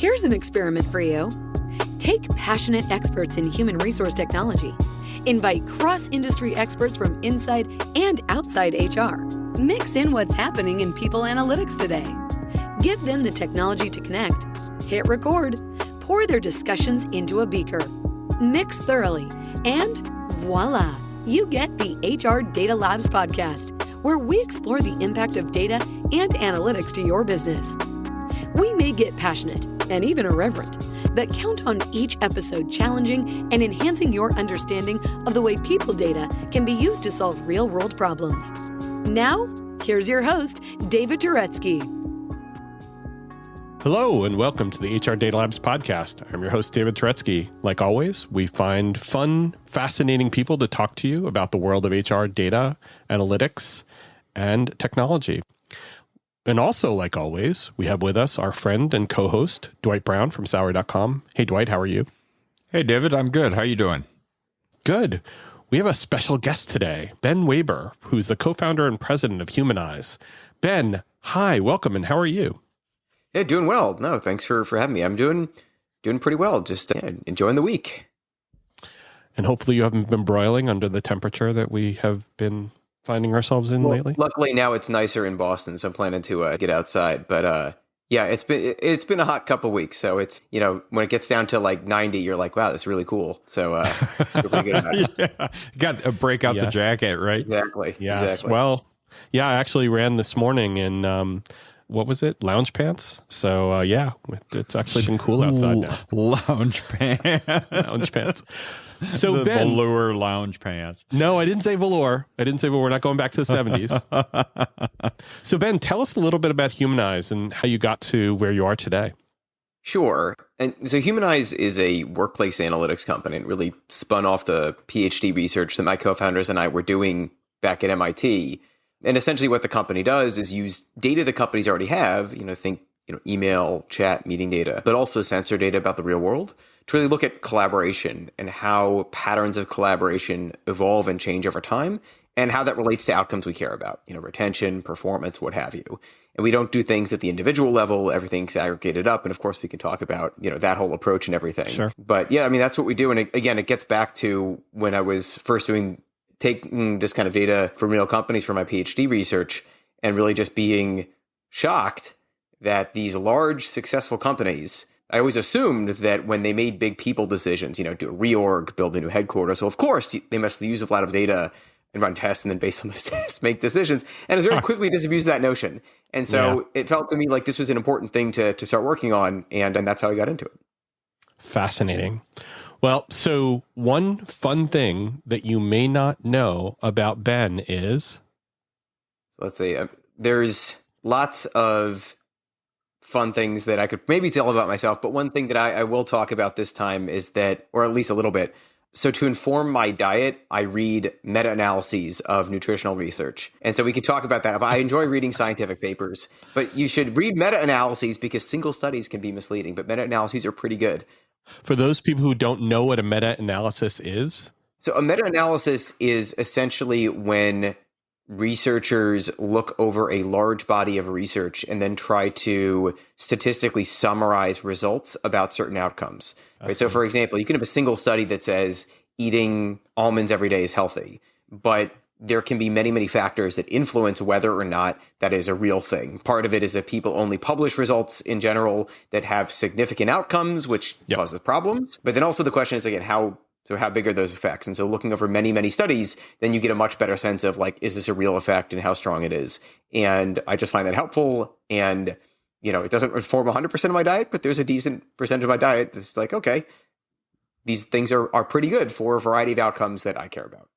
Here's an experiment for you. Take passionate experts in human resource technology. Invite cross-industry experts from inside and outside HR. Mix in what's happening in people analytics today. Give them the technology to connect. Hit record. Pour their discussions into a beaker. Mix thoroughly. And voila, you get the HR Data Labs podcast, where we explore the impact of data and analytics to your business. We may get passionate and even irreverent, but count on each episode challenging and enhancing your understanding of the way people data can be used to solve real-world problems. Now, here's your host, David Turetsky. Hello, and welcome to the HR Data Labs podcast. I'm your host, David Turetsky. Like always, we find fun, fascinating people to talk to you about the world of HR data, analytics, and technology. And also, like always, we have with us our friend and co-host, Dwight Brown from Salary.com. Hey, Dwight, how are you? Hey, David, I'm good. How are you doing? Good. We have a special guest today, Ben Waber, who's the co-founder and president of Humanyze. Ben, hi, welcome, and how are you? Yeah, doing well. No, thanks for having me. I'm doing pretty well. Just enjoying the week. And hopefully you haven't been broiling under the temperature that we have been finding ourselves in lately. Luckily now it's nicer in Boston, so I'm planning to get outside. But yeah, it's been a hot couple weeks. So it's, when it gets down to like 90, you're like, wow, that's really cool. So you're pretty good about it. Yeah. Got to break out the jacket, right? Exactly. Yes. Exactly. Well, yeah, I actually ran this morning in what was it? Lounge pants. So yeah, it's actually been cool outside now. Lounge pants. Lounge pants. So the Ben, velour lounge pants. No, I didn't say velour. We're not going back to the 70s. So Ben, tell us a little bit about Humanyze and how you got to where you are today. Sure. And so Humanyze is a workplace analytics company. It really spun off the PhD research that my co-founders and I were doing back at MIT. And essentially what the company does is use data that companies already have, think email, chat, meeting data, but also sensor data about the real world to really look at collaboration and how patterns of collaboration evolve and change over time and how that relates to outcomes we care about, retention, performance, what have you. And we don't do things at the individual level. Everything's aggregated up. And of course, we can talk about, that whole approach and everything. Sure. But yeah, that's what we do. And again, it gets back to when I was first taking this kind of data from real companies for my PhD research and really just being shocked that these large, successful companies, I always assumed that when they made big people decisions, do a reorg, build a new headquarters, so of course they must use a lot of data and run tests and then based on those tests make decisions. And it's very quickly disabused that notion. And so It felt to me like this was an important thing to start working on. And that's how I got into it. Fascinating. Well, so one fun thing that you may not know about Ben is? So let's say there's lots of fun things that I could maybe tell about myself. But one thing that I will talk about this time is that, or at least a little bit, so to inform my diet, I read meta-analyses of nutritional research. And so we could talk about that. I enjoy reading scientific papers, but you should read meta-analyses because single studies can be misleading, but meta-analyses are pretty good. For those people who don't know what a meta-analysis is? So a meta-analysis is essentially when researchers look over a large body of research and then try to statistically summarize results about certain outcomes. Right? So for example, you can have a single study that says eating almonds every day is healthy, but there can be many, many factors that influence whether or not that is a real thing. Part of it is that people only publish results in general that have significant outcomes, which causes problems. But then also the question is, again, how big are those effects? And so looking over many, many studies, then you get a much better sense of like, is this a real effect and how strong it is? And I just find that helpful. And, it doesn't inform 100% of my diet, but there's a decent percentage of my diet that's like, okay, these things are pretty good for a variety of outcomes that I care about.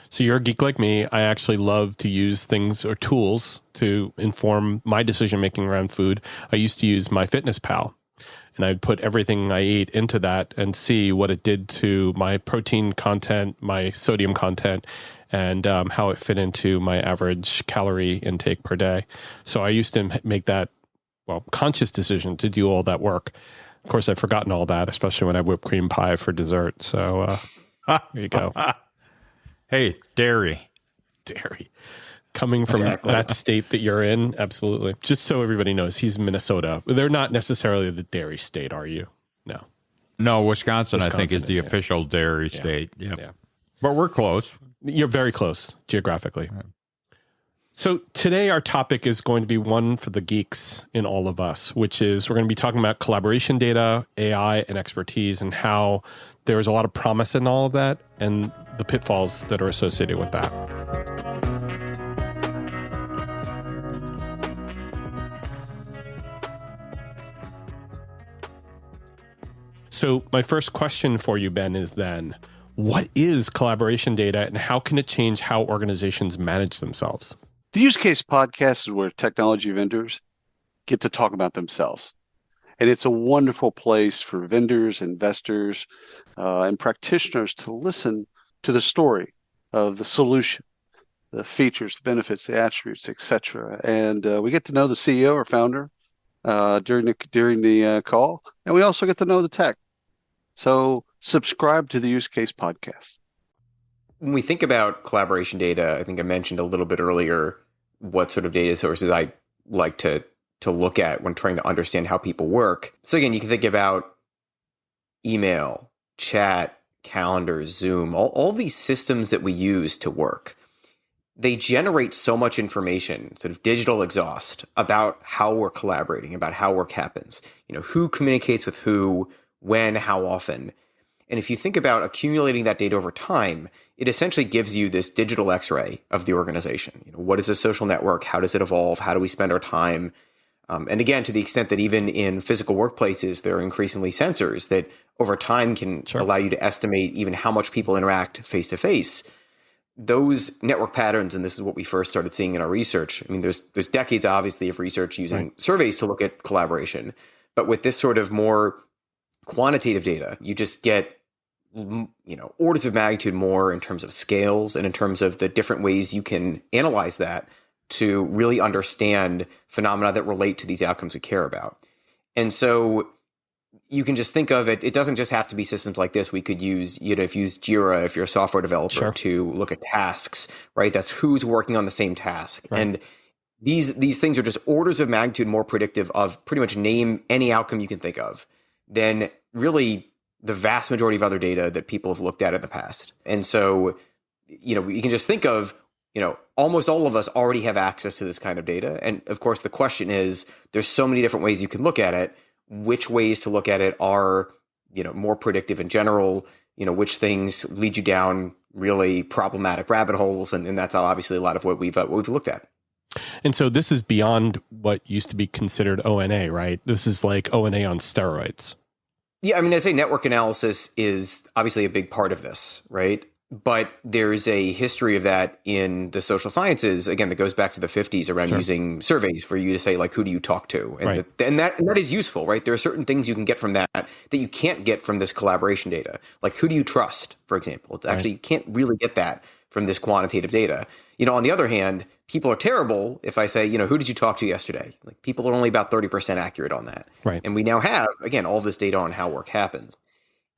So you're a geek like me. I actually love to use things or tools to inform my decision-making around food. I used to use MyFitnessPal, and I'd put everything I ate into that and see what it did to my protein content, my sodium content, and how it fit into my average calorie intake per day. So I used to make that, conscious decision to do all that work. Of course, I've forgotten all that, especially when I have whipped cream pie for dessert. So there you go. Hey, dairy. Coming from Exactly. that state that you're in, absolutely. Just so everybody knows, he's Minnesota. They're not necessarily the dairy state, are you? No. No, Wisconsin I think, is the yeah. official dairy state. Yeah. But we're close. You're very close geographically. Right. So today our topic is going to be one for the geeks in all of us, which is we're going to be talking about collaboration data, AI, and expertise, and how there's a lot of promise in all of that and the pitfalls that are associated with that. So my first question for you, Ben, is then, what is collaboration data and how can it change how organizations manage themselves? The Use Case podcast is where technology vendors get to talk about themselves. And it's a wonderful place for vendors, investors, and practitioners to listen to the story of the solution, the features, the benefits, the attributes, etc. And we get to know the CEO or founder during the call, and we also get to know the tech. So subscribe to the Use Case podcast. When we think about collaboration data, I think I mentioned a little bit earlier what sort of data sources I like to look at when trying to understand how people work. So again, you can think about email, chat, calendars, Zoom, all these systems that we use to work. They generate so much information, sort of digital exhaust, about how we're collaborating, about how work happens, who communicates with who, when, how often. And if you think about accumulating that data over time, it essentially gives you this digital X-ray of the organization. What is a social network? How does it evolve? How do we spend our time? And again, to the extent that even in physical workplaces, there are increasingly sensors that over time can allow you to estimate even how much people interact face to face. Those network patterns, and this is what we first started seeing in our research. I mean, there's decades, obviously, of research using surveys to look at collaboration. But with this sort of more quantitative data, you just get orders of magnitude more in terms of scales and in terms of the different ways you can analyze that to really understand phenomena that relate to these outcomes we care about. And so you can just think of it. It doesn't just have to be systems like this. We could use, if you use Jira, if you're a software developer, to look at tasks, right? That's who's working on the same task. Right. And these things are just orders of magnitude more predictive of pretty much name any outcome you can think of than really the vast majority of other data that people have looked at in the past. And so, you can just think of, almost all of us already have access to this kind of data. And of course, the question is, there's so many different ways you can look at it. Which ways to look at it are, more predictive in general? Which things lead you down really problematic rabbit holes? And that's obviously a lot of what we've looked at. And so this is beyond what used to be considered ONA, right? This is like ONA on steroids. Yeah, I mean, I say network analysis is obviously a big part of this, right? But there's a history of that in the social sciences, again, that goes back to the 50s around using surveys for you to say, like, who do you talk to? And, and that is useful, right? There are certain things you can get from that you can't get from this collaboration data. Like, who do you trust, for example? It's actually, you can't really get that from this quantitative data. On the other hand, people are terrible if I say, who did you talk to yesterday? Like, people are only about 30% accurate on that. Right. And we now have, again, all this data on how work happens.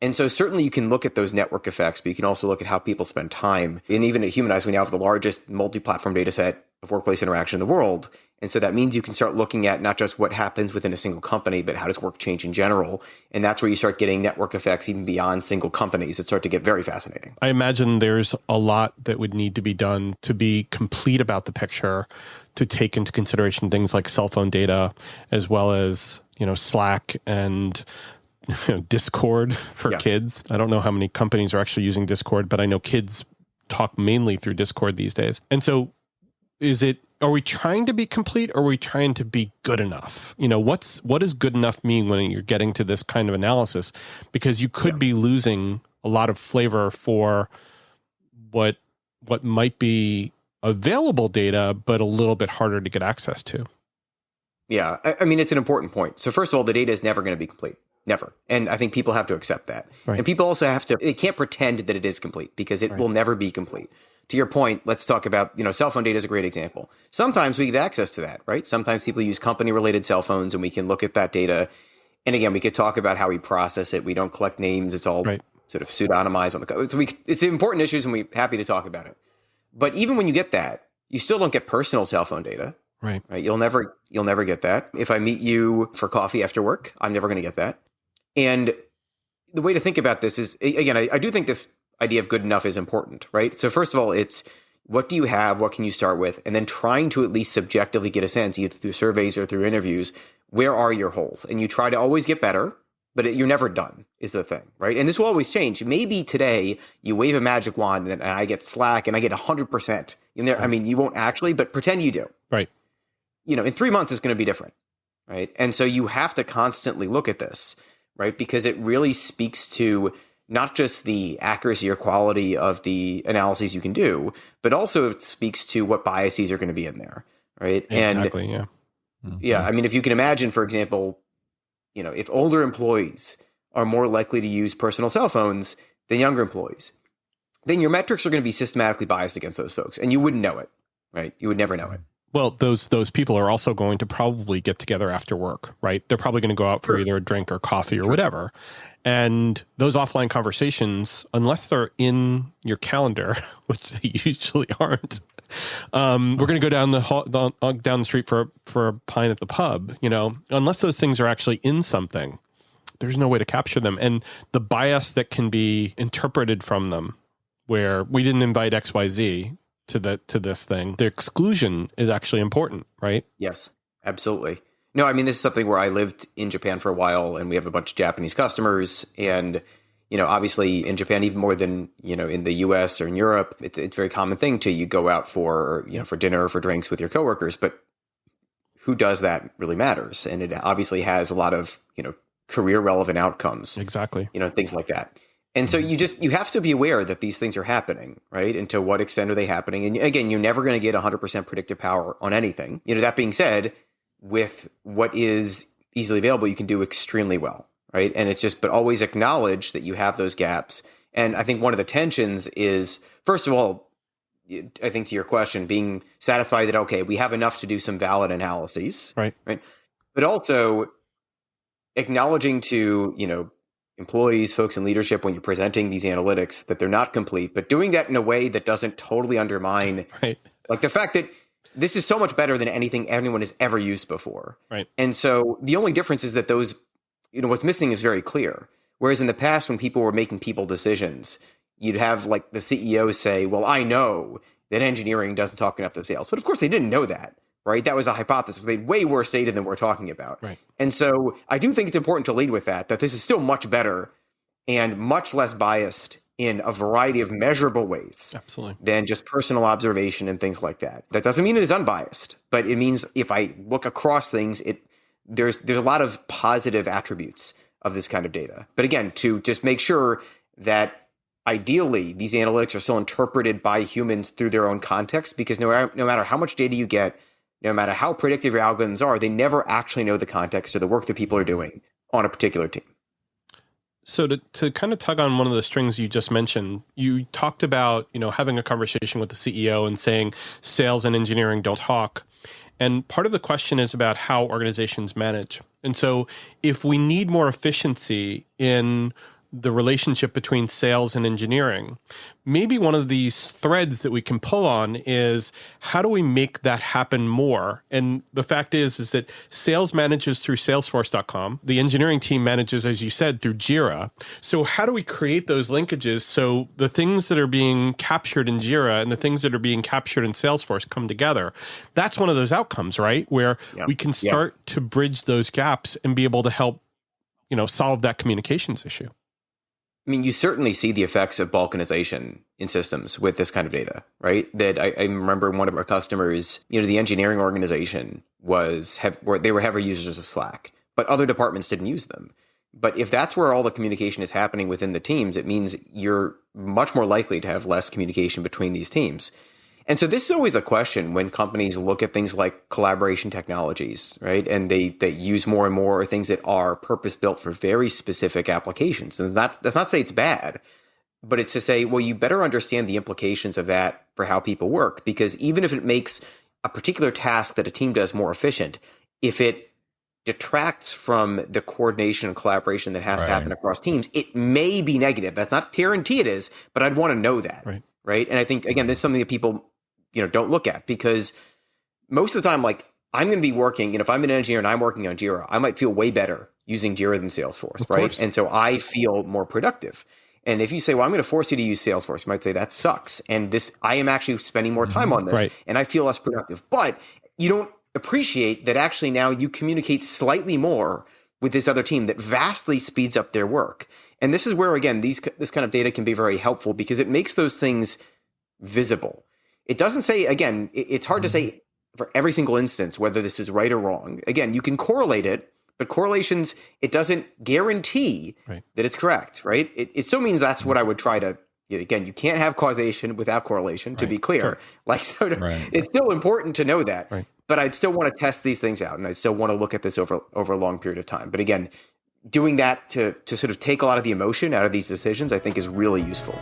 And so certainly you can look at those network effects, but you can also look at how people spend time. And even at Humanyze, we now have the largest multi-platform data set of workplace interaction in the world. And so that means you can start looking at not just what happens within a single company, but how does work change in general? And that's where you start getting network effects even beyond single companies. It starts to get very fascinating. I imagine there's a lot that would need to be done to be complete about the picture, to take into consideration things like cell phone data, as well as, Slack and Discord for kids. I don't know how many companies are actually using Discord, but I know kids talk mainly through Discord these days. And so are we trying to be complete or are we trying to be good enough? What does good enough mean when you're getting to this kind of analysis? Because you could be losing a lot of flavor for what might be available data, but a little bit harder to get access to. Yeah. I mean, it's an important point. So first of all, the data is never going to be complete. Never. And I think people have to accept that. Right. And people also they can't pretend that it is complete because it will never be complete. To your point, let's talk about, cell phone data is a great example. Sometimes we get access to that, right? Sometimes people use company-related cell phones and we can look at that data. And again, we could talk about how we process it. We don't collect names. It's all sort of pseudonymized on the code. So it's important issues and we're happy to talk about it. But even when you get that, You still don't get personal cell phone data. Right. Right. You'll never get that. If I meet you for coffee after work, I'm never going to get that. And the way to think about this is, again, I do think this idea of good enough is important, right? So first of all, it's what do you have? What can you start with? And then trying to at least subjectively get a sense, either through surveys or through interviews, where are your holes? And you try to always get better, but you're never done is the thing, right? And this will always change. Maybe today you wave a magic wand and I get Slack and I get 100% in there. Right. I mean, you won't actually, but pretend you do. Right. In 3 months, it's going to be different, right? And so you have to constantly look at this, right? Because it really speaks to not just the accuracy or quality of the analyses you can do, but also it speaks to what biases are going to be in there, right? Exactly, yeah. Mm-hmm. Yeah, I mean, if you can imagine, for example, if older employees are more likely to use personal cell phones than younger employees, then your metrics are going to be systematically biased against those folks, and you wouldn't know it, right? You would never know it. Well, those people are also going to probably get together after work, right? They're probably going to go out for either a drink or coffee or whatever. And those offline conversations, unless they're in your calendar, which they usually aren't, we're going to go down down the street for a pint at the pub, unless those things are actually in something, there's no way to capture them. And the bias that can be interpreted from them, where we didn't invite XYZ to this thing, the exclusion is actually important, right? Yes, absolutely. No, I mean, this is something where I lived in Japan for a while and we have a bunch of Japanese customers, and obviously in Japan, even more than in the US or in Europe, it's a very common thing you go out for for dinner or for drinks with your coworkers, but who does that really matters, and it obviously has a lot of career relevant outcomes, exactly, things like that. And so you have to be aware that these things are happening, right? And to what extent are they happening? And again, you're never going to get 100% predictive power on anything. That being said, with what is easily available, you can do extremely well, right? And it's but always acknowledge that you have those gaps. And I think one of the tensions is, first of all, I think to your question, being satisfied that, okay, we have enough to do some valid analyses, right? But also acknowledging to, employees, folks in leadership, when you're presenting these analytics, that they're not complete, but doing that in a way that doesn't totally undermine like the fact that this is so much better than anything anyone has ever used before. Right. And so the only difference is that those, what's missing is very clear. Whereas in the past, when people were making people decisions, you'd have like the CEO say, well, I know that engineering doesn't talk enough to sales. But of course they didn't know that, right? That was a hypothesis. They had way worse data than we're talking about. Right. And so I do think it's important to lead with that this is still much better and much less biased in a variety of measurable ways. Absolutely. Than just personal observation and things like that. That doesn't mean it is unbiased, but it means if I look across things, there's a lot of positive attributes of this kind of data. But again, to just make sure that ideally these analytics are still interpreted by humans through their own context, because no matter how much data you get, no matter how predictive your algorithms are, they never actually know the context or the work that people are doing on a particular team. So to kind of tug on one of the strings you just mentioned, you talked about, having a conversation with the CEO and saying sales and engineering don't talk. And part of the question is about how organizations manage. And so if we need more efficiency in the relationship between sales and engineering, maybe one of these threads that we can pull on is how do we make that happen more? And the fact is that sales manages through salesforce.com. The engineering team manages, as you said, through Jira. So how do we create those linkages so the things that are being captured in Jira and the things that are being captured in Salesforce come together? That's one of those outcomes, right? Where we can start to bridge those gaps and be able to help, solve that communications issue. I mean, you certainly see the effects of balkanization in systems with this kind of data, right? That I remember one of our customers, the engineering organization they were heavy users of Slack, but other departments didn't use them. But if that's where all the communication is happening within the teams, it means you're much more likely to have less communication between these teams. And so this is always a question when companies look at things like collaboration technologies, right? And they use more and more things that are purpose-built for very specific applications. And that's not to say it's bad, but it's to say, well, you better understand the implications of that for how people work. Because even if it makes a particular task that a team does more efficient, if it detracts from the coordination and collaboration that has to happen across teams, it may be negative. That's not guarantee it is, but I'd want to know that, right? And I think, again, this is something that people don't look at, because most of the time, like, I'm going to be working, if I'm an engineer and I'm working on Jira, I might feel way better using Jira than Salesforce, right? Course. And so I feel more productive. And if you say, well, I'm going to force you to use Salesforce, you might say that sucks. And I am actually spending more time on this, and I feel less productive. But you don't appreciate that actually now you communicate slightly more with this other team that vastly speeds up their work. And this is where, again, this kind of data can be very helpful, because it makes those things visible. It doesn't say, again, it's hard to say for every single instance whether this is right or wrong. Again, you can correlate it, but correlations, it doesn't guarantee that it's correct, right? It still means that's what I would try to, again, you can't have causation without correlation, to be clear. Sure. It's still important to know that, but I'd still want to test these things out, and I'd still want to look at this over a long period of time. But again, doing that to sort of take a lot of the emotion out of these decisions, I think is really useful.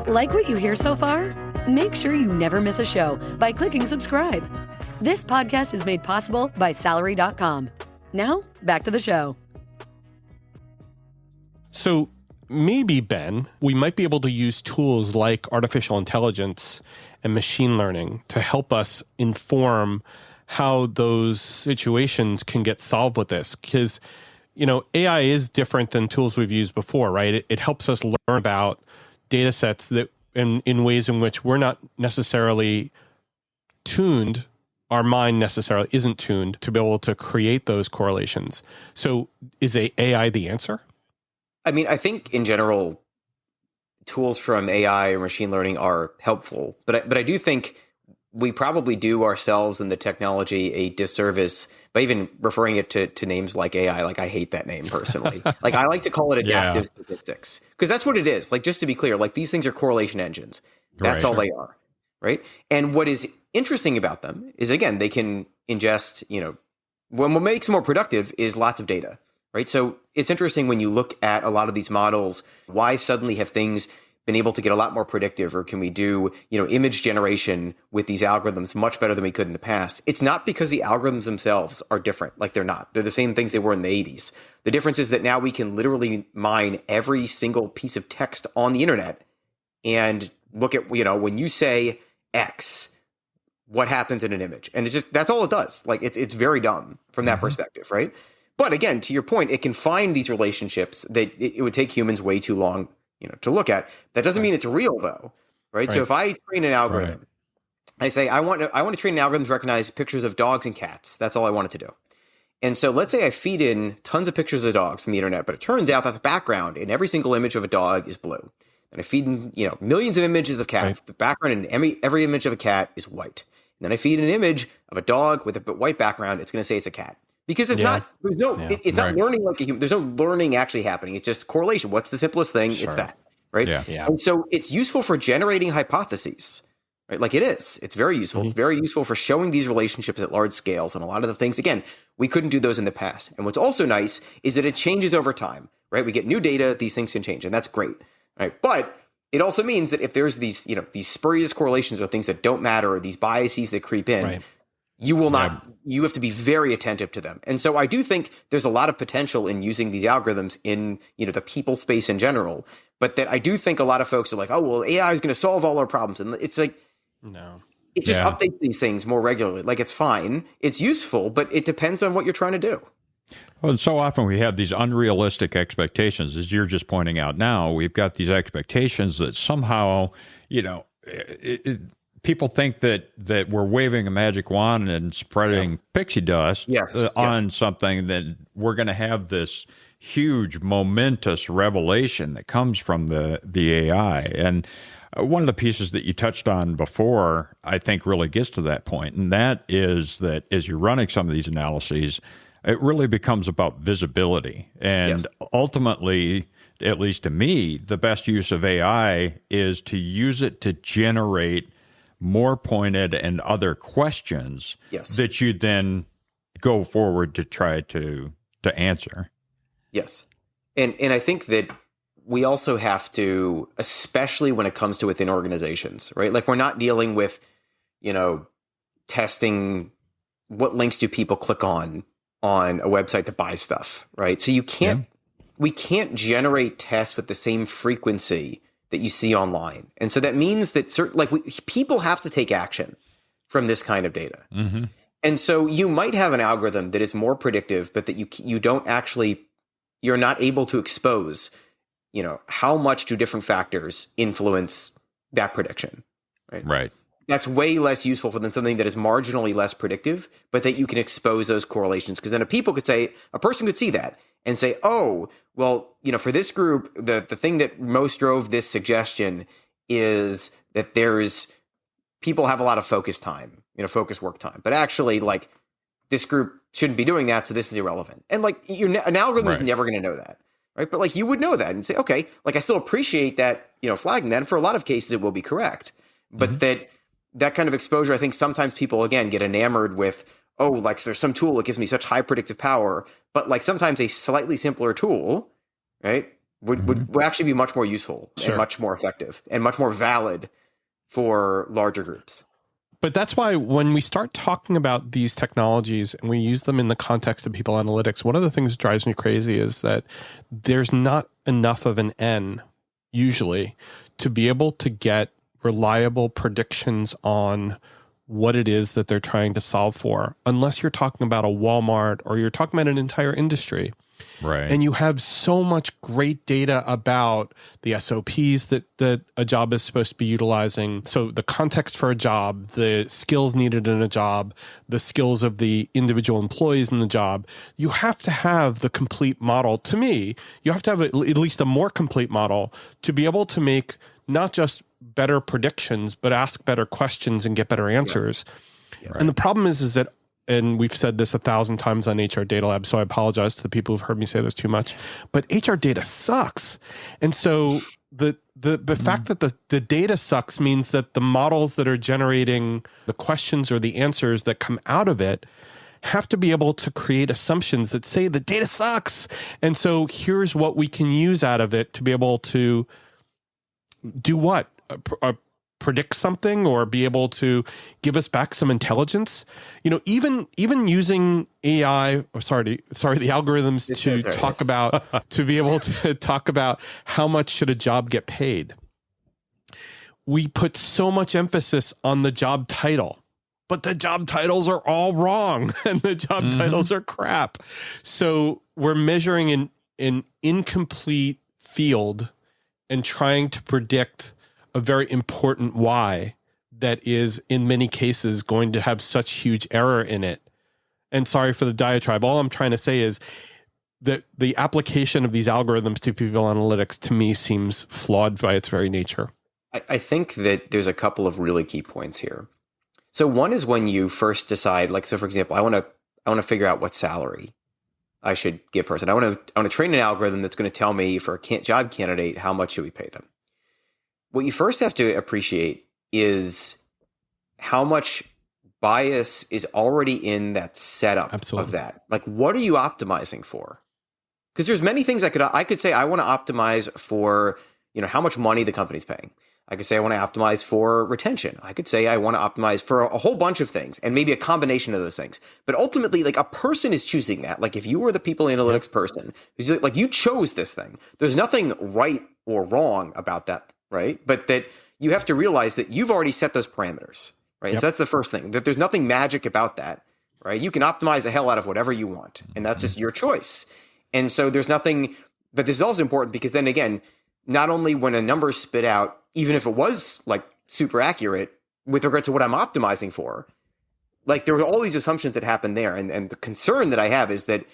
Like what you hear so far? Make sure you never miss a show by clicking subscribe. This podcast is made possible by Salary.com. Now, back to the show. So maybe, Ben, we might be able to use tools like artificial intelligence and machine learning to help us inform how those situations can get solved with this. Because, AI is different than tools we've used before, right? It helps us learn about data sets that in ways in which we're not necessarily tuned. Our mind necessarily isn't tuned to be able to create those correlations. So is AI the answer? I mean, I think in general, tools from AI or machine learning are helpful, but I do think we probably do ourselves and the technology a disservice by even referring it to names like AI. Like, I hate that name personally. Like, I like to call it adaptive statistics, because that's what it is. Like, just to be clear, like, these things are correlation engines. That's all they are, right? And what is interesting about them is, again, they can ingest, what makes them more productive is lots of data, right? So it's interesting when you look at a lot of these models, why suddenly have things been able to get a lot more predictive, or can we do, image generation with these algorithms much better than we could in the past? It's not because the algorithms themselves are different. Like, they're not. They're the same things they were in the 80s. The difference is that now we can literally mine every single piece of text on the internet and look at, when you say X, what happens in an image. And that's all it does. Like, it's very dumb from that perspective, right? But again, to your point, it can find these relationships that it would take humans way too long, to look at. That doesn't mean it's real, though, right? So if I train an algorithm, I say, I want to train an algorithm to recognize pictures of dogs and cats. That's all I want it to do. And so let's say I feed in tons of pictures of dogs from the internet, but it turns out that the background in every single image of a dog is blue. And I feed in, millions of images of cats. The background in every image of a cat is white. And then I feed an image of a dog with a white background. It's going to say it's a cat. Because it's not learning like a human. There's no learning actually happening. It's just correlation. What's the simplest thing? It's that, right? Yeah. And so it's useful for generating hypotheses, right? Like, it is. It's very useful. It's very useful for showing these relationships at large scales. And a lot of the things, again, we couldn't do those in the past. And what's also nice is that it changes over time, right? We get new data, these things can change, and that's great, right? But it also means that if there's these, these spurious correlations or things that don't matter, or these biases that creep in, you will not, you have to be very attentive to them. And so I do think there's a lot of potential in using these algorithms in, the people space in general. But that I do think a lot of folks are like, oh, well, AI is going to solve all our problems. And it's like, no, it just updates these things more regularly. Like, it's fine. It's useful, but it depends on what you're trying to do. Well, and so often we have these unrealistic expectations, as you're just pointing out now. We've got these expectations that somehow, people think that we're waving a magic wand and spreading pixie dust on something, that we're going to have this huge, momentous revelation that comes from the AI. And one of the pieces that you touched on before, I think, really gets to that point, and that is that as you're running some of these analyses, it really becomes about visibility. And ultimately, at least to me, the best use of AI is to use it to generate more pointed and other questions that you then go forward to try to answer. Yes. And I think that we also have to, especially when it comes to within organizations, right? Like, we're not dealing with, testing what links do people click on a website to buy stuff, right? So we can't generate tests with the same frequency that you see online. And so that means that people have to take action from this kind of data. Mm-hmm. And so you might have an algorithm that is more predictive, but that you're not able to expose, how much do different factors influence that prediction, right? Right. That's way less useful than something that is marginally less predictive, but that you can expose those correlations. Because then a person could see that and say, oh, well, for this group, the thing that most drove this suggestion is that people have a lot of focus time, focus work time. But actually, this group shouldn't be doing that, so this is irrelevant. And an algorithm is never going to know that, right? But you would know that and say, okay, I still appreciate that, flagging that. And for a lot of cases, it will be correct. But that kind of exposure, I think sometimes people, again, get enamored with, there's some tool that gives me such high predictive power, but sometimes a slightly simpler tool, right, would actually be much more useful and much more effective and much more valid for larger groups. But that's why when we start talking about these technologies and we use them in the context of people analytics, one of the things that drives me crazy is that there's not enough of an N, usually, to be able to get reliable predictions on what it is that they're trying to solve for, unless you're talking about a Walmart or you're talking about an entire industry. Right. And you have so much great data about the SOPs that a job is supposed to be utilizing. So the context for a job, the skills needed in a job, the skills of the individual employees in the job. You have to have the complete model. To me, you have to have at least a more complete model to be able to make not just better predictions, but ask better questions and get better answers. Yes. And the problem is that, and we've said this 1,000 times on HR Data Lab, so I apologize to the people who've heard me say this too much, but HR data sucks. And so the fact that the data sucks means that the models that are generating the questions or the answers that come out of it have to be able to create assumptions that say the data sucks. And so here's what we can use out of it to be able to do what? Predict something or be able to give us back some intelligence. Even using AI, the algorithms to talk about, to be able to talk about how much should a job get paid. We put so much emphasis on the job title, but the job titles are all wrong and the job titles are crap. So we're measuring an incomplete field and trying to predict a very important why that is in many cases going to have such huge error in it. And sorry for the diatribe. All I'm trying to say is that the application of these algorithms to people analytics to me seems flawed by its very nature. I think that there's a couple of really key points here. So one is when you first decide, for example, I want to figure out what salary I should give a person. I want to train an algorithm that's going to tell me for a job candidate how much should we pay them. What you first have to appreciate is how much bias is already in that setup of that. What are you optimizing for? Because there's many things I could say I want to optimize for, how much money the company's paying. I could say I want to optimize for retention. I could say I want to optimize for a whole bunch of things and maybe a combination of those things. But ultimately, a person is choosing that. If you were the people analytics person, who's you chose this thing. There's nothing right or wrong about that. Right. But that you have to realize that you've already set those parameters. Right. Yep. So that's the first thing, that there's nothing magic about that. Right. You can optimize the hell out of whatever you want. And that's just your choice. And so there's nothing. But this is also important because then again, not only when a number is spit out, even if it was super accurate with regard to what I'm optimizing for, there were all these assumptions that happen there. And the concern that I have is that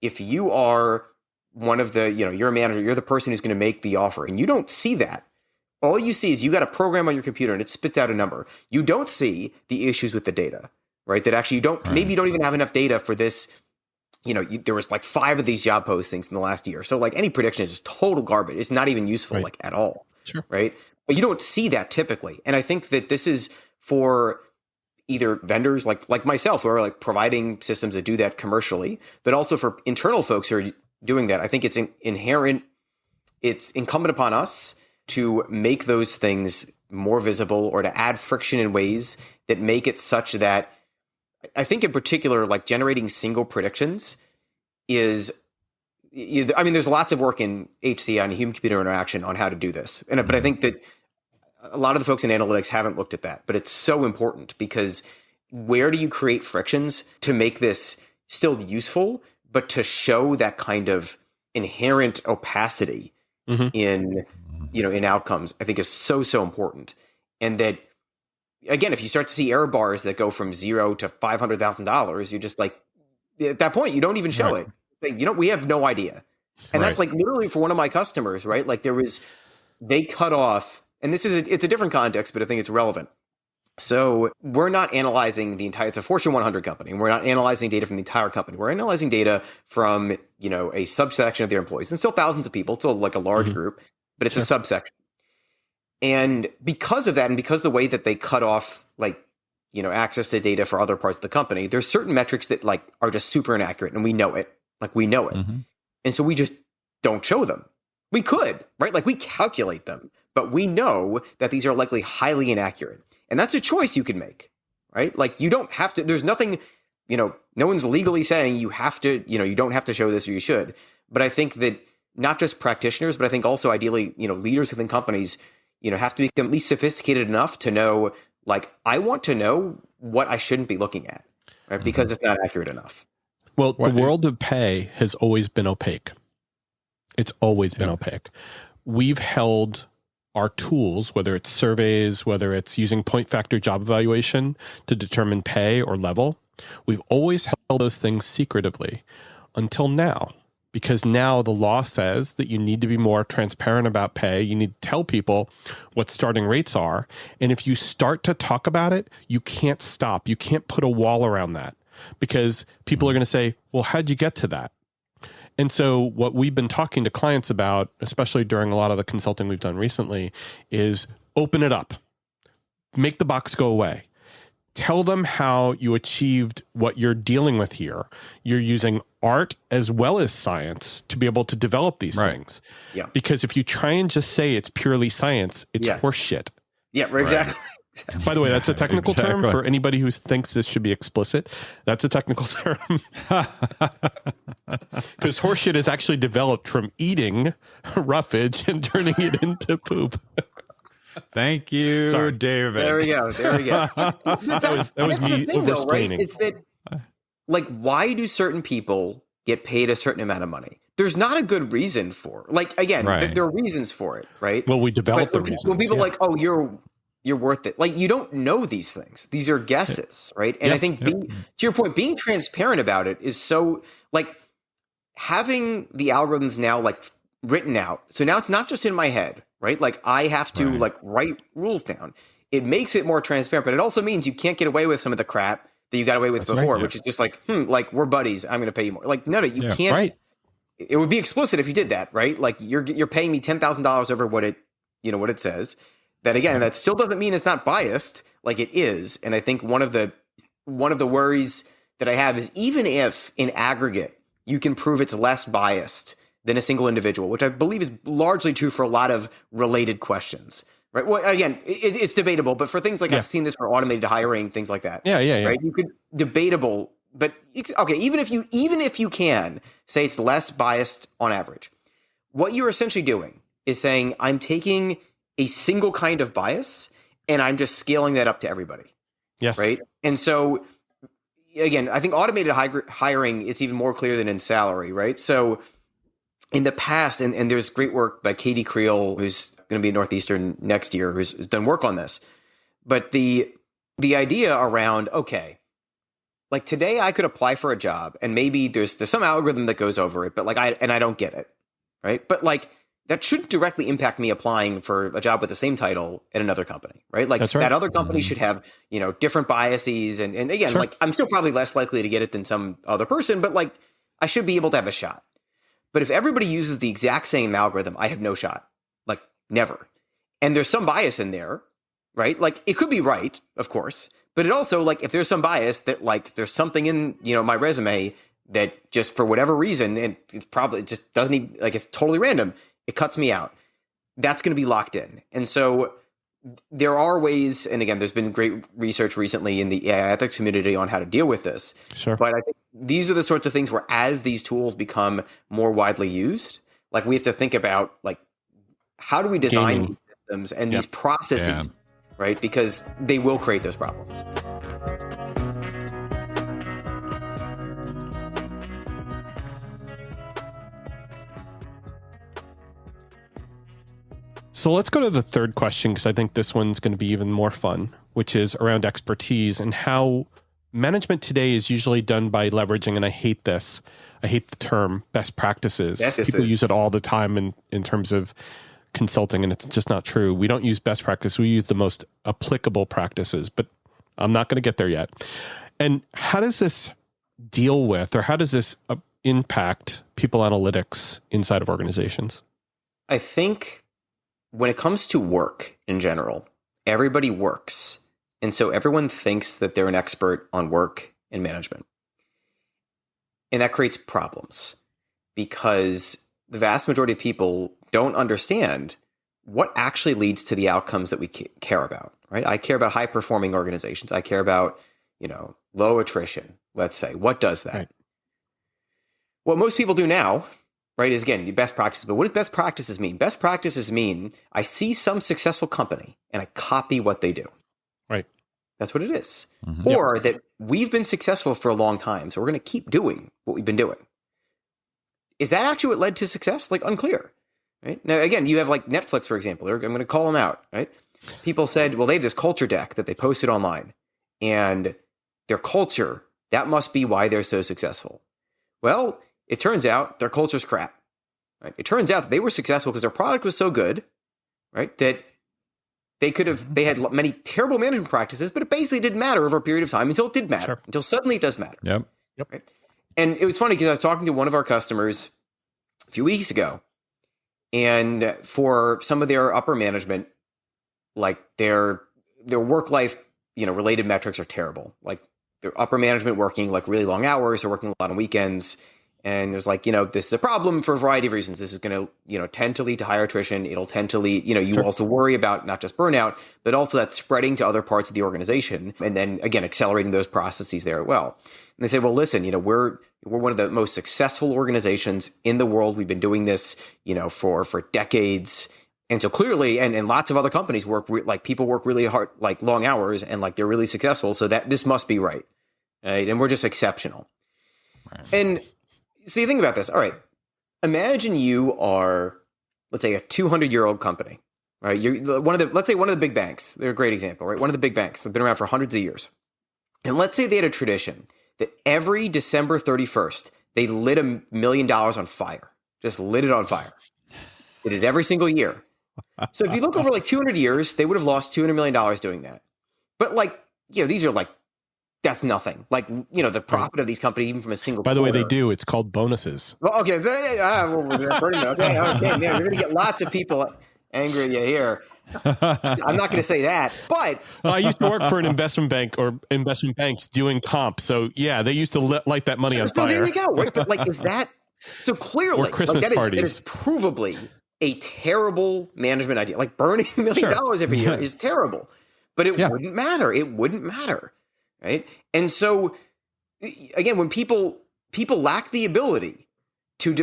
if you are one of the, you're a manager, you're the person who's going to make the offer and you don't see that. All you see is you got a program on your computer and it spits out a number. You don't see the issues with the data, right? That actually maybe you don't even have enough data for this. There was 5 of these job postings in the last year. So any prediction is just total garbage. It's not even useful at all. Sure. Right. But you don't see that typically. And I think that this is for either vendors like myself who are providing systems that do that commercially, but also for internal folks who are doing that. I think it's it's incumbent upon us to make those things more visible or to add friction in ways that make it such that I think in particular, generating single predictions is I mean, there's lots of work in HCI and human computer interaction on how to do this. But I think that a lot of the folks in analytics haven't looked at that, but it's so important because where do you create frictions to make this still useful, but to show that kind of inherent opacity in outcomes, I think is so important. And that, again, if you start to see error bars that go from $0 to $500,000, you're just like, at that point, you don't even show it. Like, we have no idea. And that's like literally for one of my customers, right? Like they cut off, and it's a different context, but I think it's relevant. So we're not analyzing it's a Fortune 100 company, and we're not analyzing data from the entire company. We're analyzing data from, a subsection of their employees, and still thousands of people, still like a large group, but it's a subsection. And because of that, and because the way that they cut off, access to data for other parts of the company, there's certain metrics that are just super inaccurate, and we know it. And so we just don't show them. We could, right? We calculate them, but we know that these are likely highly inaccurate. And that's a choice you can make, right? You don't have to, there's nothing, no one's legally saying you have to, you don't have to show this or you should. But I think that not just practitioners, but I think also ideally, leaders within companies, have to become at least sophisticated enough to know, I want to know what I shouldn't be looking at, right? Because it's not accurate enough. Well, the world of pay has always been opaque. It's always been opaque. We've held our tools, whether it's surveys, whether it's using point factor job evaluation to determine pay or level, we've always held those things secretively until now. Because now the law says that you need to be more transparent about pay. You need to tell people what starting rates are. And if you start to talk about it, you can't stop. You can't put a wall around that because people are going to say, well, how'd you get to that? And so what we've been talking to clients about, especially during a lot of the consulting we've done recently, is open it up. Make the box go away. Tell them how you achieved what you're dealing with here. You're using art as well as science to be able to develop these things. Yeah. Because if you try and just say it's purely science, it's horseshit. Yeah, exactly. By the way, that's a technical term for anybody who thinks this should be explicit. That's a technical term. Because horseshit is actually developed from eating roughage and turning it into poop. Thank you, David. There we go. that was me oversplaining. Right? It's that, why do certain people get paid a certain amount of money? There's not a good reason for it. There are reasons for it, right? Well, we develop the reasons. When people you're worth it. You don't know these things. These are guesses, right? And I think to your point, being transparent about it is so having the algorithms now written out. So now it's not just in my head, right? I have to write rules down. It makes it more transparent, but it also means you can't get away with some of the crap that you got away with before, which is just we're buddies. I'm going to pay you more. No, you can't. Right. It would be explicit if you did that, right? You're paying me $10,000 over what it says. That again, that still doesn't mean it's not biased, it is. And I think one of the worries that I have is even if in aggregate you can prove it's less biased than a single individual, which I believe is largely true for a lot of related questions, right? Well, again, it's debatable, but for things I've seen this for automated hiring, things like that. Yeah. Right? You could debatable, but okay, even if you can say it's less biased on average, what you're essentially doing is saying I'm taking a single kind of bias and I'm just scaling that up to everybody. Yes. Right. And so again, I think automated hiring, it's even more clear than in salary, right? So in the past, and there's great work by Katie Creel, who's going to be at Northeastern next year, who's done work on this. But the idea around, today I could apply for a job and maybe there's some algorithm that goes over it, but I don't get it. Right. But that shouldn't directly impact me applying for a job with the same title at another company, right? That other company should have, different biases. And again, I'm still probably less likely to get it than some other person, but I should be able to have a shot. But if everybody uses the exact same algorithm, I have no shot, never. And there's some bias in there, right? It could be right, of course, but it also if there's some bias that there's something in, my resume that just for whatever reason, and it probably just doesn't even, it's totally random. It cuts me out. That's going to be locked in. And so there are ways, and again, there's been great research recently in the AI ethics community on how to deal with this. Sure. But I think these are the sorts of things where, as these tools become more widely used, like we have to think about, like, how do we design these systems and these processes, right? Because they will create those problems. So let's go to the third question, because I think this one's going to be even more fun, which is around expertise and how management today is usually done by leveraging, and I hate this, I hate the term best practices. People use it all the time in terms of consulting, and it's just not true. We don't use best practice. We use the most applicable practices, but I'm not going to get there yet. And how does this deal with, or how does this impact people analytics inside of organizations? I think when it comes to work in general, everybody works. And so everyone thinks that they're an expert on work and management. And that creates problems because the vast majority of people don't understand what actually leads to the outcomes that we care about, right? I care about high performing organizations. I care about, low attrition, let's say. What does that? Right. What most people do now, right, is, again, best practices. But what does best practices mean? Best practices mean I see some successful company and I copy what they do. Right. That's what it is. Mm-hmm. Or that we've been successful for a long time, so we're going to keep doing what we've been doing. Is that actually what led to success? Like, unclear. Right? Now, again, you have like Netflix, for example. I'm going to call them out. Right? People said, well, they have this culture deck that they posted online, and their culture, that must be why they're so successful. Well, it turns out their culture's crap. Right? It turns out that they were successful because their product was so good, right, that they had many terrible management practices, but it basically didn't matter over a period of time until it did matter, until suddenly it does matter. Yep. Right? And it was funny because I was talking to one of our customers a few weeks ago, and for some of their upper management, like their work life, related metrics are terrible. Like their upper management working like really long hours or working a lot on weekends. And there's like, this is a problem for a variety of reasons. This is going to, tend to lead to higher attrition. It'll tend to lead, you also worry about not just burnout, but also that spreading to other parts of the organization. And then again, accelerating those processes there as well. And they say, well, listen, we're one of the most successful organizations in the world. We've been doing this, for decades. And so clearly, and lots of other companies people work really hard, like long hours, and like they're really successful. So that this must be right. Right. And we're just exceptional. Right. And so you think about this. All right. Imagine you are, let's say, a 200-year-old company, right? You're let's say one of the big banks. They're a great example, right? One of the big banks. They've been around for hundreds of years. And let's say they had a tradition that every December 31st, they lit $1 million on fire. Just lit it on fire. They did it every single year. So if you look over like 200 years, they would have lost $200 million doing that. But these are like, that's nothing. Like, the profit of these companies, even from a single By the way, they do. It's called bonuses. Well, okay. Okay, man, you're going to get lots of people angry at you here. I'm not going to say that, but... I used to work for an investment bank or investment banks doing comp. So, yeah, they used to light that money on fire. There you go. Right? But, is that... So, clearly, or Christmas parties. That is provably a terrible management idea. Like, burning $1 million every year is terrible. But it wouldn't matter. It wouldn't matter. Right. And so, again, when people lack the ability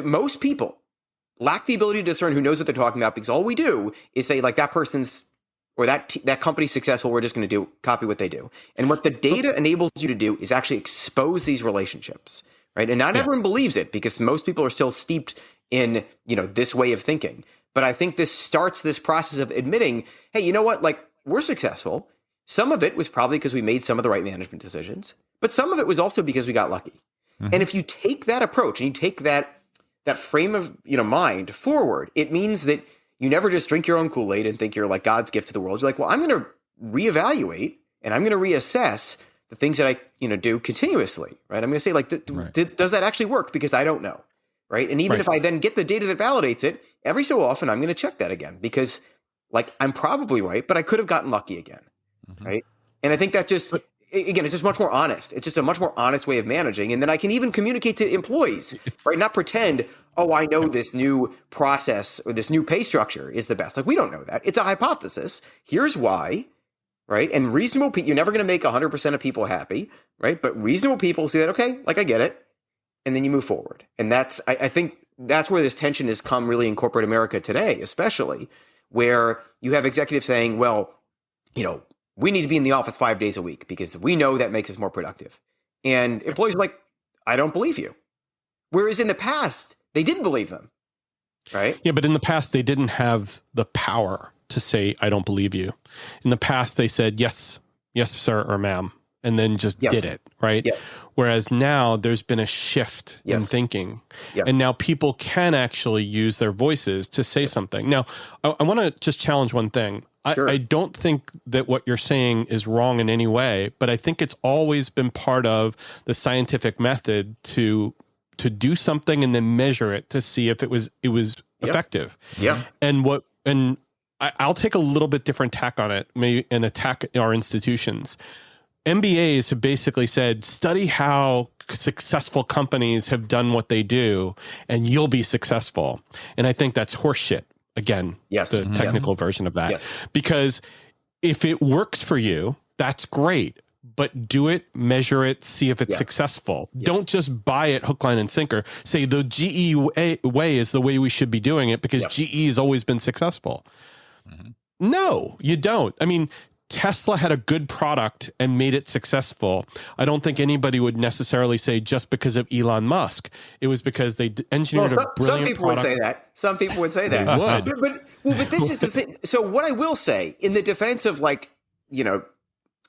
most people lack the ability to discern who knows what they're talking about, because all we do is say, like, that person's or that company's successful, we're just going to copy what they do. And what the data enables you to do is actually expose these relationships. Right. And not everyone believes it, because most people are still steeped in, this way of thinking. But I think this starts this process of admitting, hey, you know what? Like, we're successful. Some of it was probably because we made some of the right management decisions, but some of it was also because we got lucky. Mm-hmm. And if you take that approach and you take that frame of mind forward, it means that you never just drink your own Kool-Aid and think you're like God's gift to the world. You're like, well, I'm going to reevaluate and I'm going to reassess the things that I do continuously. Right? I'm going to say, like, does that actually work? Because I don't know. Right? And even if I then get the data that validates it, every so often I'm going to check that again, because like I'm probably right, but I could have gotten lucky again. Right. And I think that it's just much more honest. It's just a much more honest way of managing. And then I can even communicate to employees, right? Not pretend, oh, I know this new process or this new pay structure is the best. Like, we don't know that. It's a hypothesis. Here's why, right? And reasonable people, you're never going to make 100% of people happy, right? But reasonable people see that, okay, like, I get it. And then you move forward. And that's, I think that's where this tension has come really in corporate America today, especially, where you have executives saying, well, we need to be in the office 5 days a week because we know that makes us more productive. And employees are like, I don't believe you. Whereas in the past, they didn't believe them, right? Yeah, but in the past, they didn't have the power to say, I don't believe you. In the past, they said, yes, sir, or ma'am, and then just did it, right? Yeah. Whereas now there's been a shift in thinking. Yeah. And now people can actually use their voices to say something. Now, I want to just challenge one thing. Sure. I don't think that what you're saying is wrong in any way, but I think it's always been part of the scientific method to do something and then measure it to see if it was effective. Yeah. And I'll take a little bit different tack on it, maybe and attack our institutions. MBAs have basically said, study how successful companies have done what they do, and you'll be successful. And I think that's horseshit. Again, the technical version of that. Yes. Because if it works for you, that's great. But do it, measure it, see if it's successful. Yes. Don't just buy it hook, line, and sinker. Say the GE way is the way we should be doing it because GE has always been successful. Mm-hmm. No, you don't. I mean, Tesla had a good product and made it successful. I don't think anybody would necessarily say just because of Elon Musk. It was because they engineered a brilliant product. Some people would say that. Some people would say that. They would. But this is the thing. So what I will say in the defense of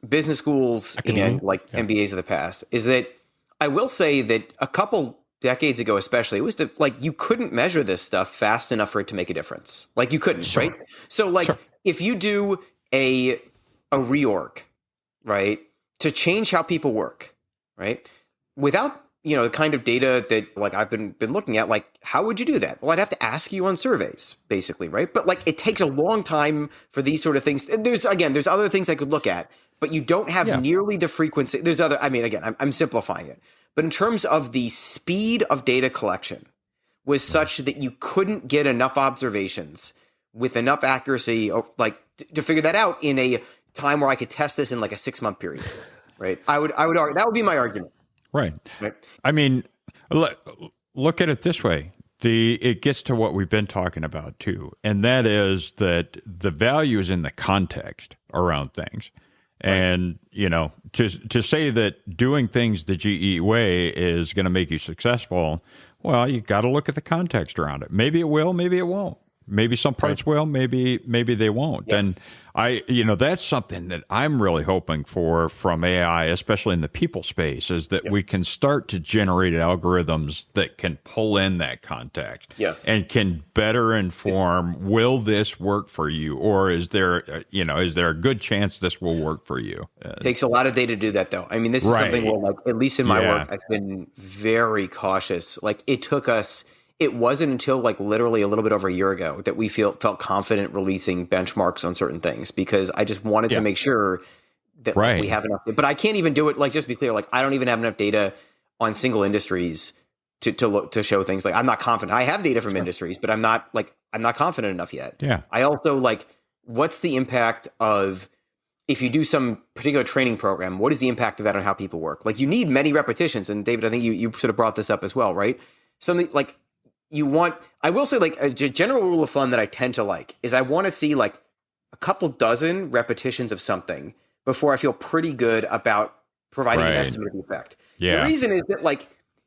business schools and MBAs of the past is that I will say that a couple decades ago, especially, it was you couldn't measure this stuff fast enough for it to make a difference. Like you couldn't, right? So if you do a reorg, right, to change how people work, right, without the kind of data that I've been looking at, how would you do that? Well, I'd have to ask you on surveys, basically, right? But it takes a long time for these sort of things. And there's other things I could look at, but you don't have nearly the frequency. There's other. I mean, again, I'm simplifying it, but in terms of the speed of data collection was such that you couldn't get enough observations with enough accuracy, to figure that out in a time where I could test this in a 6-month period, right? I would argue that would be my argument. Right. I mean, look at it this way. It gets to what we've been talking about too, and that is that the value is in the context around things. And, to say that doing things the GE way is going to make you successful, well, you got to look at the context around it. Maybe it will, maybe it won't. Maybe some parts will, maybe they won't. Yes. And that's something that I'm really hoping for from AI, especially in the people space, is that we can start to generate algorithms that can pull in that context and can better inform, will this work for you? Or is there a good chance this will work for you? It takes a lot of data to do that, though. I mean, this is something where, at least in my work, I've been very cautious. It wasn't until literally a little bit over a year ago that we felt confident releasing benchmarks on certain things because I just wanted to make sure that we have enough. But I can't even do it. Just be clear, I don't even have enough data on single industries to show things. I'm not confident. I have data from industries, but I'm not confident enough yet. Yeah. I also what's the impact of if you do some particular training program? What is the impact of that on how people work? You need many repetitions, and David, I think you sort of brought this up as well, right? Something I will say a general rule of thumb that I tend to is I want to see a couple dozen repetitions of something before I feel pretty good about providing an estimate of the effect. Yeah. The reason is that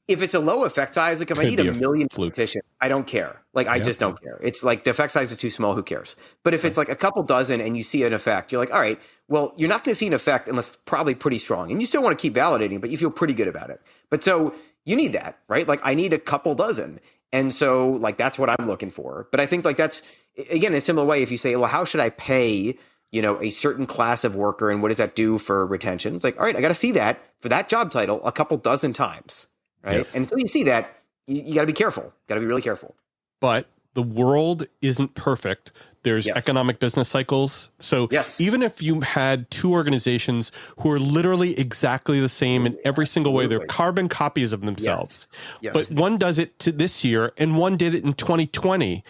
if it's a low effect size, if I need a million repetitions, I don't care. I just don't care. It's the effect size is too small. Who cares? But if it's a couple dozen and you see an effect, you're all right, well, you're not going to see an effect unless it's probably pretty strong. And you still want to keep validating, but you feel pretty good about it. But so you need that, right? I need a couple dozen. And so that's what I'm looking for. But I think that's, again, in a similar way, if you say, well, how should I pay, a certain class of worker and what does that do for retention? It's all right, I got to see that for that job title a couple dozen times, right? Yep. And until you see that, you got to be careful. Got to be really careful. But the world isn't perfect. There's economic business cycles. So even if you had two organizations who are literally exactly the same in every single way, they're carbon copies of themselves, but one does it to this year and one did it in 2020,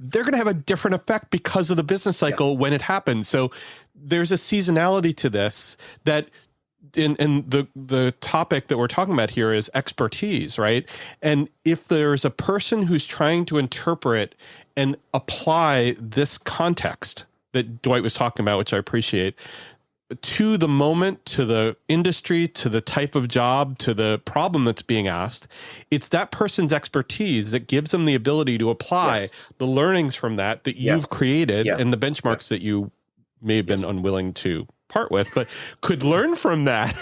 they're going to have a different effect because of the business cycle when it happens. So there's a seasonality to this that and the topic that we're talking about here is expertise, right? And if there's a person who's trying to interpret and apply this context that Dwight was talking about, which I appreciate, to the moment, to the industry, to the type of job, to the problem that's being asked, it's that person's expertise that gives them the ability to apply the learnings from that you've created and the benchmarks that you may have been unwilling to part with, but could learn from that.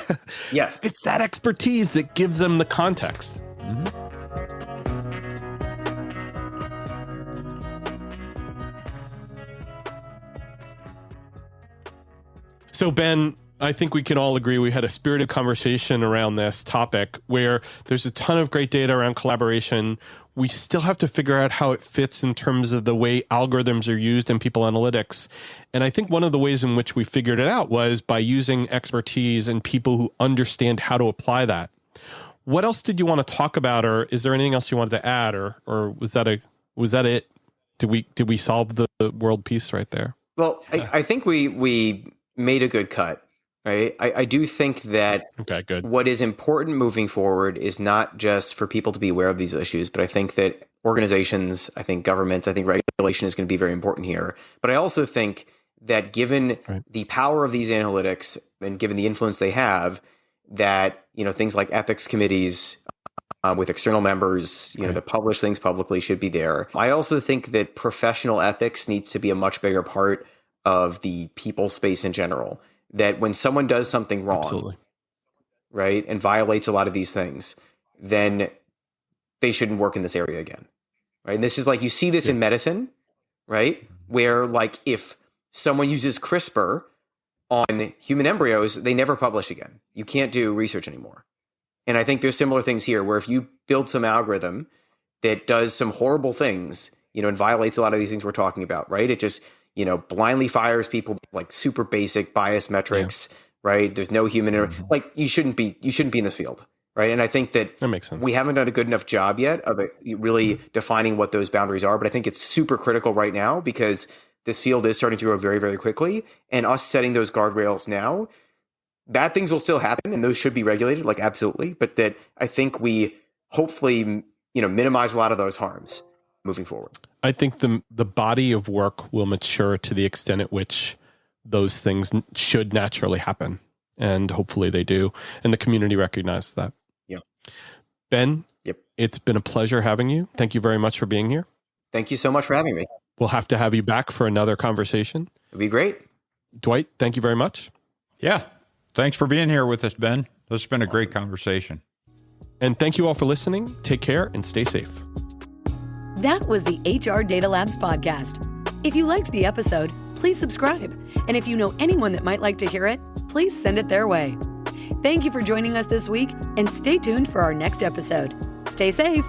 It's that expertise that gives them the context. So Ben, I think we can all agree we had a spirited conversation around this topic where there's a ton of great data around collaboration. We still have to figure out how it fits in terms of the way algorithms are used in people analytics. And I think one of the ways in which we figured it out was by using expertise and people who understand how to apply that. What else did you want to talk about, or is there anything else you wanted to add, or was that it? Did we solve the world piece right there? Well, I think we made a good cut. Right. I do think that what is important moving forward is not just for people to be aware of these issues, but I think that organizations, I think governments, I think regulation is going to be very important here. But I also think that given the power of these analytics and given the influence they have, that, things like ethics committees with external members, that publish things publicly should be there. I also think that professional ethics needs to be a much bigger part of the people space in general. That when someone does something wrong, right, and violates a lot of these things, then they shouldn't work in this area again, right? And this is like, you see this in medicine, right, where like if someone uses CRISPR on human embryos, they never publish again. You can't do research anymore. And I think there's similar things here where if you build some algorithm that does some horrible things, and violates a lot of these things we're talking about, right? It just blindly fires people like super basic bias metrics, right? There's no human, like you shouldn't be in this field, right? And I think that makes sense. We haven't done a good enough job yet of really defining what those boundaries are. But I think it's super critical right now because this field is starting to grow very, very quickly. And us setting those guardrails now, bad things will still happen and those should be regulated, like absolutely. But that I think we hopefully, minimize a lot of those harms moving forward. I think the body of work will mature to the extent at which those things should naturally happen. And hopefully they do. And the community recognizes that. Yeah. Ben, it's been a pleasure having you. Thank you very much for being here. Thank you so much for having me. We'll have to have you back for another conversation. It'd be great. Dwight, thank you very much. Yeah. Thanks for being here with us, Ben. This has been a great conversation. And thank you all for listening. Take care and stay safe. That was the HR Data Labs podcast. If you liked the episode, please subscribe. And if you know anyone that might like to hear it, please send it their way. Thank you for joining us this week and stay tuned for our next episode. Stay safe.